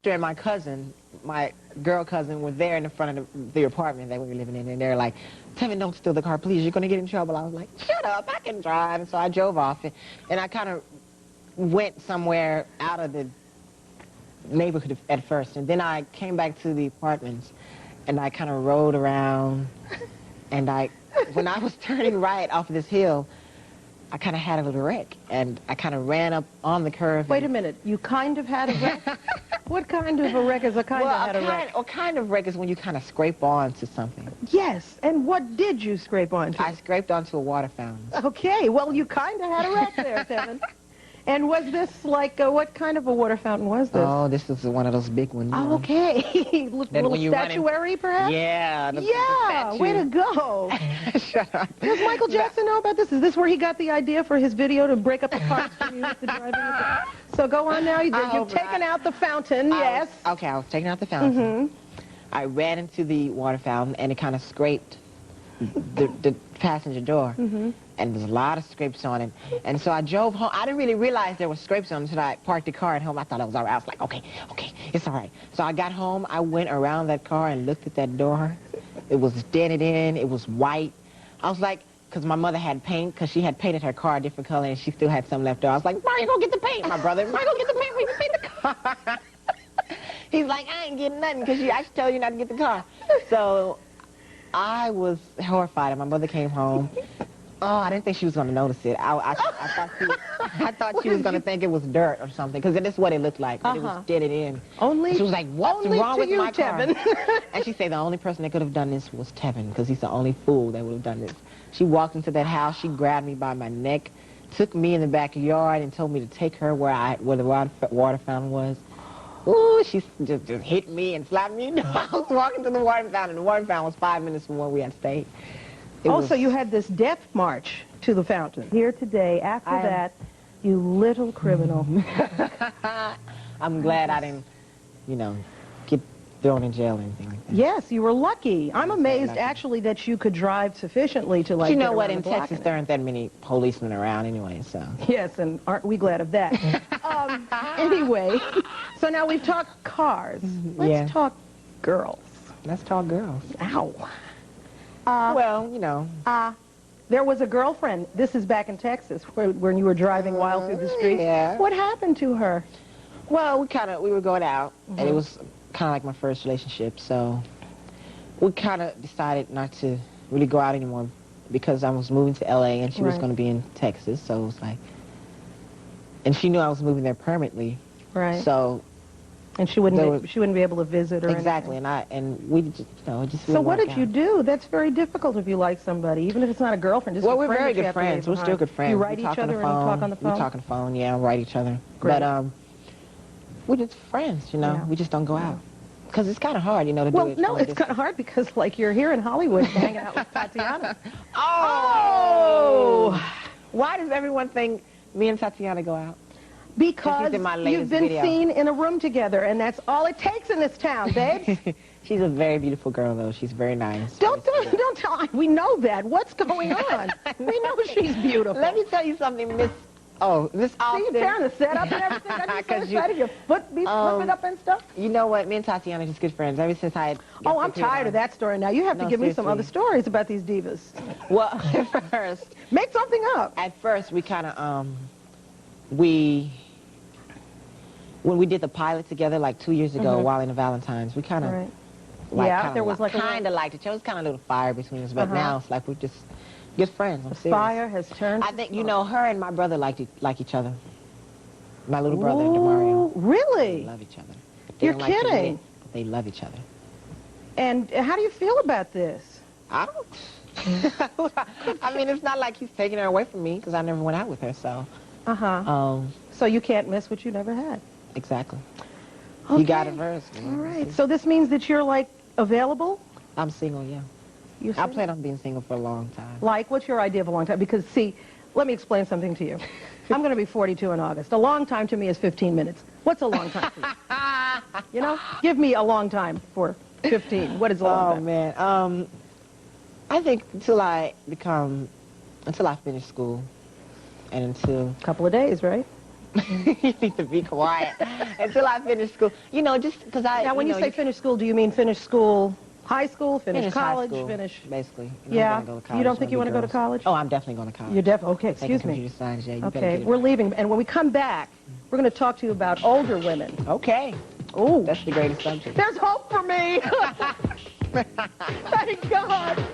and my cousin, my girl cousin, were there in the front of the apartment that we were living in, and they're like, Tevin, don't steal the car, please. You're going to get in trouble. I was like, shut up, I can drive. And so I drove off, and I kind of went somewhere out of the neighborhood at first, and then I came back to the apartments, and I kind of rode around, and when I was turning right off of this hill, I kind of had a little wreck, and I kind of ran up on the curve. Wait a minute, you kind of had a wreck? What kind of a wreck is a kind of had a wreck? A kind of wreck is when you kind of scrape onto something. Yes, and what did you scrape onto? I scraped onto a water fountain. Okay, well, you kind of had a wreck there, Tevin. And was this like, what kind of a water fountain was this? Oh, this was one of those big ones. Oh, okay. Little statuary, perhaps? Yeah. Yeah, way to go. Shut up. Does Michael Jackson know about this? Is this where he got the idea for his video to break up the parts for you with the driving? So go on now. You've taken out the fountain, yes. Okay, I was taking out the fountain. I ran into the water fountain, and it kind of scraped the passenger door. And there's a lot of scrapes on it. And so I drove home. I didn't really realize there were scrapes on it until I parked the car at home. I thought it was all right. I was like, okay, it's all right. So I got home. I went around that car and looked at that door. It was dented in. It was white. I was like, because my mother had paint, because she had painted her car a different color, and she still had some left over. I was like, Mario, go get the paint. My brother, Mario, go get the paint. We can paint the car. He's like, I ain't getting nothing, because I should tell you not to get the car. So I was horrified, and my mother came home. Oh, I didn't think she was going to notice it. I thought she was going to think it was dirt or something, because that's what it looked like. But it was dented in. Only, she was like, what's wrong with my Tevin? car? And she said the only person that could have done this was Tevin, because he's the only fool that would have done this. She walked into that house. She grabbed me by my neck, took me in the backyard, and told me to take her where the water fountain was. Ooh, she just hit me and slapped me. I was walking to the water fountain, and the water fountain was 5 minutes from where we had stayed. Also, you had this death march to the fountain. Here today, after that, you little criminal. I'm glad I didn't, get thrown in jail or anything like that. Yes, you were lucky. I'm amazed, actually, that you could drive sufficiently to, like, you know what, in Texas, there aren't that many policemen around anyway, so. Yes, and aren't we glad of that? Anyway, so now we've talked cars. Let's talk girls. Let's talk girls. Ow. Well, there was a girlfriend. This is back in Texas, when you were driving wild through the streets. Yeah. What happened to her? Well, we were going out, and it was kind of like my first relationship, so we kind of decided not to really go out anymore because I was moving to L.A. and she was going to be in Texas, so it was like, and she knew I was moving there permanently. Right. So. And she wouldn't be able to visit or exactly, anything. and we just, it just. So what did you do? That's very difficult if you like somebody, even if it's not a girlfriend. Just we're very good friends. We're still good friends. You write each other and you talk on the phone. We talk on the phone. Yeah, write each other. Great. But we're just friends. Yeah. We just don't go out because it's kind of hard, to do it. Well, no, it's kind of hard because like you're here in Hollywood hanging out with Tatiana. Oh! Why does everyone think me and Tatiana go out? Because you've been seen in a room together, and that's all it takes in this town, babes. She's a very beautiful girl, though. She's very nice. Don't tell. We know that. What's going on? We know she's beautiful. Let me tell you something, Miss Austin. See, you found the setup and everything. I just so excited. Your foot be flipping up and stuff. You know what? Me and Tatiana are just good friends ever since I. I'm tired of that story now. You have to give me some other stories about these divas. Well, at first. Make something up. At first, we kind of when we did the pilot together like 2 years ago while in the Valentines, we kind of kind of liked each other. It was kind of a little fire between us, but now it's like we're just good friends. I'm serious. Fire has turned. I think her and my brother like each other. My little brother and Demario. Really? They love each other. You're kidding. But they love each other. And how do you feel about this? I don't. I mean, it's not like he's taking her away from me because I never went out with her. So. So you can't miss what you never had. Exactly. Okay. You got it first. All right. So this means that you're, like, available? I'm single, yeah. You're single? I plan on being single for a long time. Like, what's your idea of a long time? Because, see, let me explain something to you. I'm going to be 42 in August. A long time to me is 15 minutes. What's a long time for you? Give me a long time for 15. What is a long time? Oh, man. I think until I finish school and until... A couple of days, right? You need to be quiet until I finish school. You know, just because I... Now, when you say finish school, do you mean finish school, high school, finish college, high school, finish... basically. Yeah. Go to college, You don't think you want to go to college? Oh, I'm definitely going to college. You're definitely... Okay, excuse me. Computer science, yeah, you better Okay, get it we're right. leaving, and when we come back, we're going to talk to you about older women. Okay. Oh, That's the greatest subject. there's hope for me. Thank God.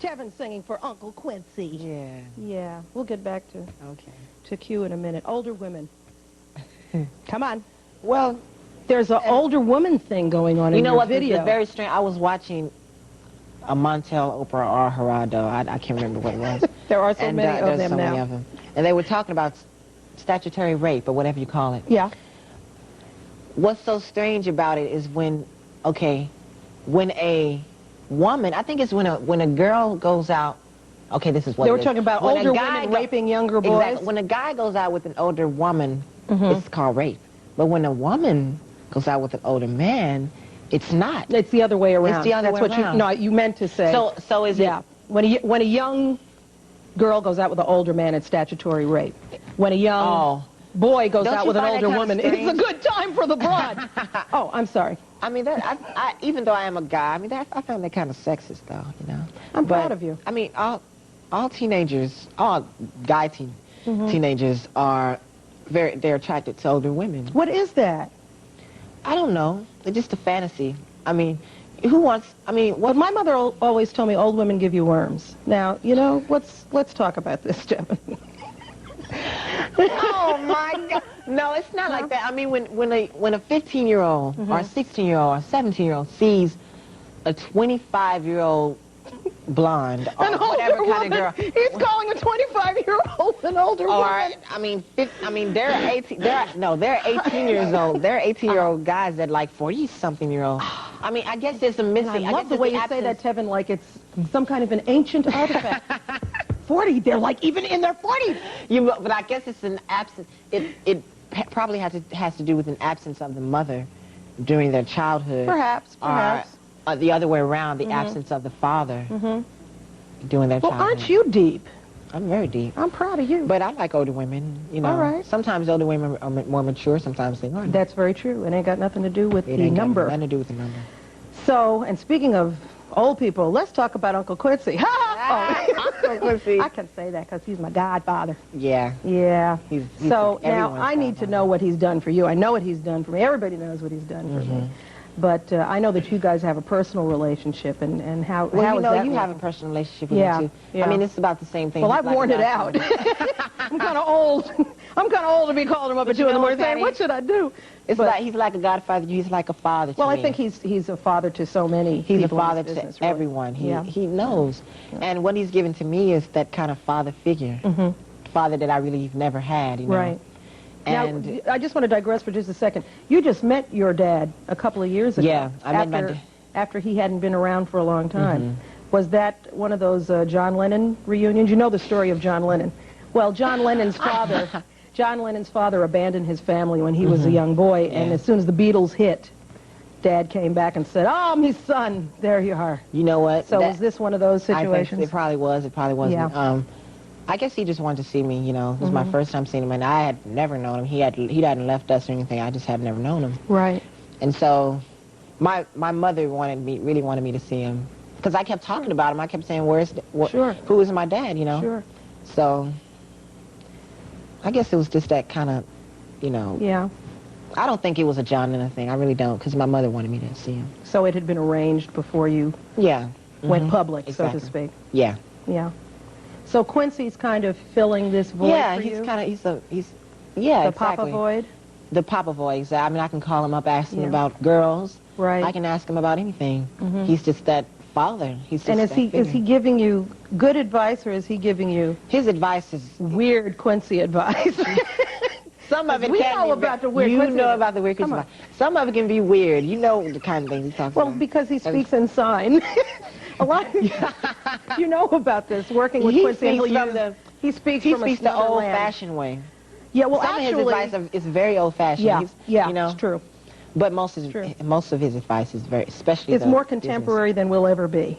Tevin singing for Uncle Quincy. Yeah. Yeah, we'll get back Okay. to Q in a minute. Older women. Come on. Well, There's an older woman thing going on in you know your what? video. It's very strange. I was watching a Montel, Oprah, or Gerardo. I can't remember what it was. There are so And, many of there's them so now. many of them. And they were talking about statutory rape, or whatever you call it. Yeah. What's so strange about it is when a woman, I think it's when a girl goes out, okay, this is what They it were is. talking about When a older guy women raping younger boys. Exactly. When a guy goes out with an older woman, Mhm. it's called rape. But when a woman goes out with an older man, it's not. It's the other way around. It's the other That's way what around. you... No, you meant to say. So is yeah. it... When a young girl goes out with an older man, it's statutory rape. When a young boy goes Don't out you with an find that older kinda woman, strange? it's a good time for the broad. Oh, I'm sorry. I mean, I even though I am a guy, I mean, I found that kind of sexist, though, you know. I'm But, proud of you. I mean, all teenagers, all guy teenagers are they're attracted to older women. What is that? I don't know. It's just a fantasy. I mean, who wants? I mean, Well, my mother always told me old women give you worms. Now, you know, let's talk about this, Tevin. Oh my God! No, it's not like that. I mean, when a 15-year-old or a 16-year-old or a 17-year-old sees a 25-year-old blonde or An whatever older kind woman. of girl, He's calling a 25-year-old an older or woman. I mean, there are 18 years old. There are 18-year-old guys that like 40-something-year-old. I mean, I guess there's a And missing. I love the way you say that, Tevin, like it's some kind of an ancient artifact. 40, they're like even in their 40s. But I guess it's an absence. It probably has to do with an absence of the mother during their childhood. Perhaps. Or the other way around, the absence of the father during their Well, childhood. aren't you deep? I'm very deep. I'm proud of you. But I like older women, you know. All right. Sometimes older women are more mature, sometimes they aren't. That's very true. It ain't got nothing to do with It the ain't got number. nothing to do with the number. So, and speaking of old people, let's talk about Uncle Quincy. Uncle Quincy. I can say that because he's my godfather. Yeah. Yeah. He's So now everyone's I need to godfather. know what he's done for you. I know what he's done for me. Everybody knows what he's done for me. But I know that you guys have a personal relationship, and how Well, how you is know, that you working? have a personal relationship with Yeah, him, too. yeah. I mean, it's about the same thing. Well, He's I've like worn a it out. godfather. I'm kind of old. I'm kind of old to be calling him up at 2 in the morning saying, Patty? what should I do? It's But- like he's like a godfather. He's like a father to Well, me. I think he's a father to so many He's a people in father this to business, really. everyone. Yeah. He knows. And what he's given to me is that kind of father figure. Father that I really have never had, you know. Right. And Now, I just want to digress for just a second. You just met your dad a couple of years ago. Yeah, I met my dad. After he hadn't been around for a long time. Was that one of those John Lennon reunions? You know the story of John Lennon. Well, John Lennon's father abandoned his family when he was a young boy, and Yeah. as soon as the Beatles hit, Dad came back and said, "Oh, my son, there you are." you know what? So was this one of those I think situations? it probably was. It probably wasn't. Yeah. I guess he just wanted to see me, you know. It was my first time seeing him, and I had never known him. He hadn't left us or anything. I just had never known him. Right. And so my mother really wanted me to see him. Because I kept talking about him. I kept saying, Sure. who is my dad, you know? Sure. So I guess it was just that kind of, you know. Yeah. I don't think it was a John Lennon thing. I really don't, because my mother wanted me to see him. So it had been arranged before you Yeah. went public, Exactly. so to speak. Yeah. Yeah. So Quincy's kind of filling this void Yeah, for he's you? kind of, the exactly. Papa void? The Papa voice. I mean, I can call him up, ask him Yeah. about girls. Right. I can ask him about anything. He's just that father. He's just And is that he figure. giving you good advice, or is he giving you His advice is weird Quincy advice? some of it We can know be about the weird You Quincy know advice. about the weird Quincy Come on. advice. Some of it can be weird. You know the kind of things he talks Well, about. because he speaks in sign. A lot of you know about this, working with He Quincy. and speaks he'll from use- the- he speaks He from speaks a the smaller land. old-fashioned way. Yeah, well, Some actually, of his advice is very old-fashioned. yeah, He's- yeah, you know, it's true. But most true. of his advice is very, especially It's the more business. contemporary than we'll ever be.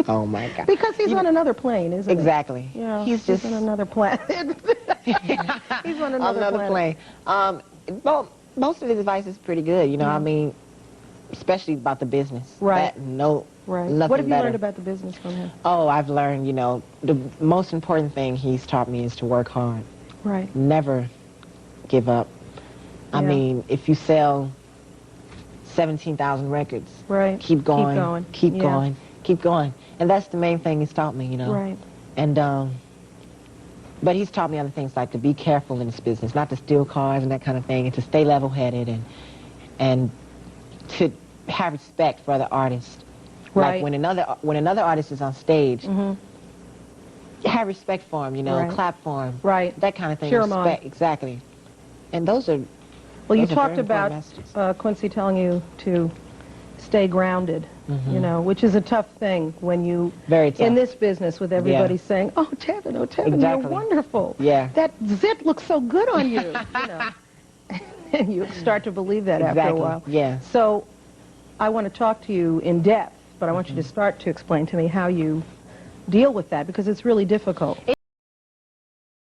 Oh my God. Because he's on another plane, isn't he? Exactly. Yeah, He's just on another planet. He's on another plane. Well, most of his advice is pretty good. You know, I mean, especially about the business. Right. Nothing What have you better. learned about the business from him? Oh, I've learned, you know, the most important thing he's taught me is to work hard. Right. Never give up. I mean, if you sell 17,000 records, right. keep going, keep going. And that's the main thing he's taught me, you know. Right. And, but he's taught me other things like to be careful in this business, not to steal cars and that kind of thing, and to stay level-headed and to have respect for other artists. Right. Like when another artist is on stage, have respect for him, you know, clap for him. Right. That kind of thing. Cheer him on. Exactly. And those are Well, you those are talked very important about messages. Quincy telling you to stay grounded, you know, which is a tough thing when you, Very tough. in this business with everybody saying, oh, Tevin, Exactly. you're wonderful. Yeah. That zit looks so good on you, you know. And you start to believe that after a while. Yeah. So I want to talk to you in depth, but I want you to start to explain to me how you deal with that, because it's really difficult.